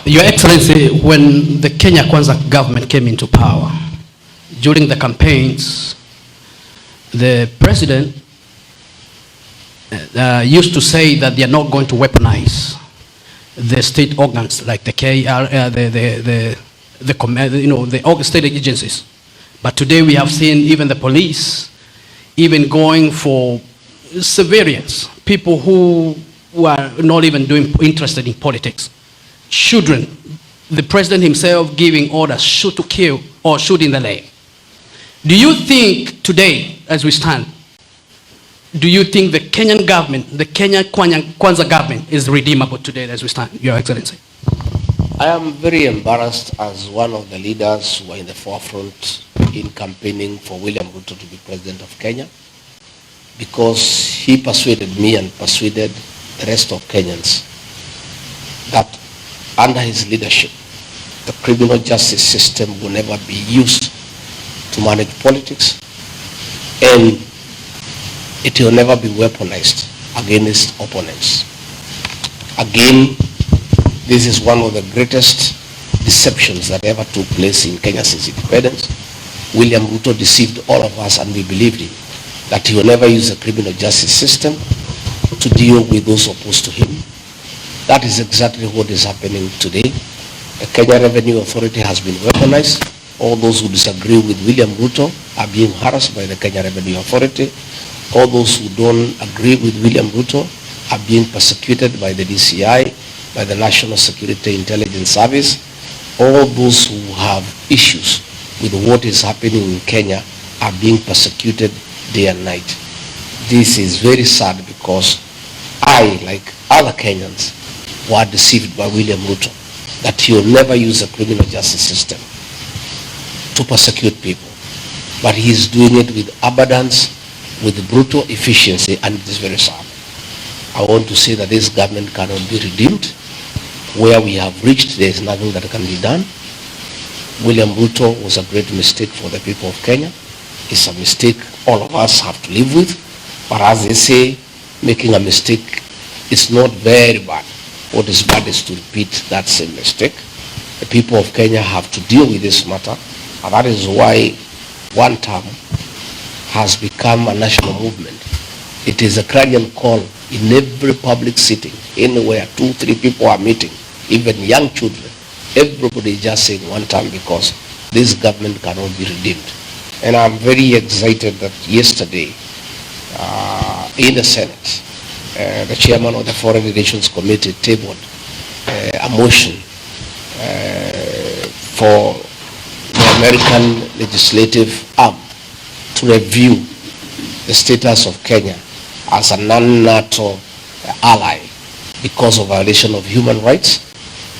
Your Excellency, when the Kenya Kwanza government came into power, during the campaigns, the president used to say that they are not going to weaponize the state organs like the KR, the state agencies. But today we have seen even the police even going for civilians, people who are not even interested in politics. Children, the president himself giving orders, shoot to kill or shoot in the leg. Do you think today, as we stand, do you think the Kenyan government, the Kenya Kwanza government is redeemable today as we stand, Your Excellency? I am very embarrassed as one of the leaders who are in the forefront in campaigning for William Ruto to be president of Kenya, because he persuaded me and persuaded the rest of Kenyans that under his leadership, the criminal justice system will never be used to manage politics, and it will never be weaponized against opponents. Again, this is one of the greatest deceptions that ever took place in Kenya since independence. William Ruto deceived all of us, and we believed him, that he will never use the criminal justice system to deal with those opposed to him. That is exactly what is happening today. The Kenya Revenue Authority has been weaponized. All those who disagree with William Ruto are being harassed by the Kenya Revenue Authority. All those who don't agree with William Ruto are being persecuted by the DCI, by the National Security Intelligence Service. All those who have issues with what is happening in Kenya are being persecuted day and night. This is very sad, because I, like other Kenyans, were deceived by William Ruto that he will never use the criminal justice system to persecute people. But he is doing it with abundance, with brutal efficiency, and it is very sad. I want to say that this government cannot be redeemed. Where we have reached, there is nothing that can be done. William Ruto was a great mistake for the people of Kenya. It's a mistake all of us have to live with. But as they say, making a mistake is not very bad. What is bad is to repeat that same mistake. The people of Kenya have to deal with this matter, and that is why one term has become a national movement. It is a clarion call in every public sitting, anywhere 2-3 people are meeting, even young children. Everybody is just saying one term, because this government cannot be redeemed. And I'm very excited that yesterday in the Senate, the chairman of the Foreign Relations Committee tabled a motion for the American legislative arm to review the status of Kenya as a non-NATO ally because of violation of human rights,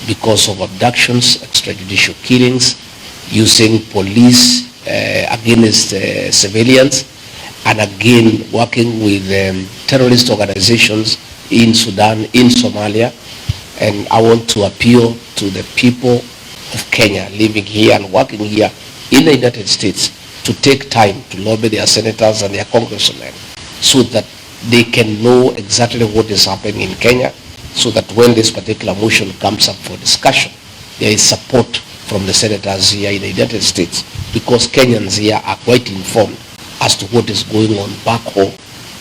because of abductions, extrajudicial killings, using police against civilians, and again working with terrorist organizations in Sudan, in Somalia. And I want to appeal to the people of Kenya living here and working here in the United States to take time to lobby their senators and their congressmen, so that they can know exactly what is happening in Kenya, so that when this particular motion comes up for discussion, there is support from the senators here in the United States, because Kenyans here are quite informed as to what is going on back home,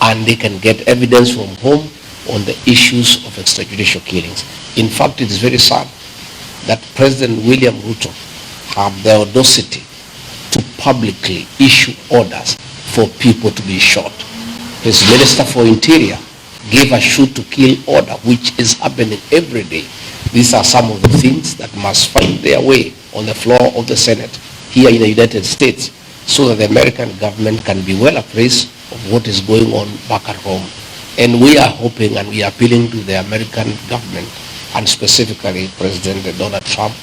and they can get evidence from home on the issues of extrajudicial killings. In fact, it is very sad that President William Ruto had the audacity to publicly issue orders for people to be shot. His Minister for Interior gave a shoot to kill order, which is happening every day. These are some of the things that must find their way on the floor of the Senate here in the United States, so that the American government can be well appraised of what is going on back at home. And we are hoping and we are appealing to the American government, and specifically President Donald Trump,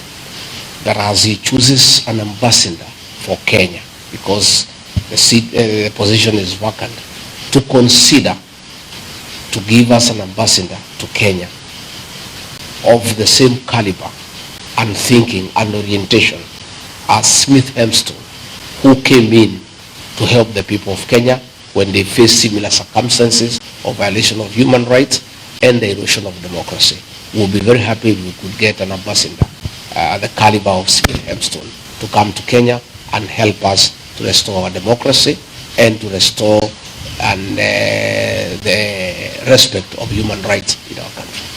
that as he chooses an ambassador for Kenya, because the position is vacant, to consider to give us an ambassador to Kenya of the same caliber and thinking and orientation as Smith Hempstone, who came in to help the people of Kenya when they face similar circumstances of violation of human rights and the erosion of democracy. We'll be very happy if we could get an ambassador the caliber of Cyril Hempstone to come to Kenya and help us to restore our democracy and to restore the respect of human rights in our country.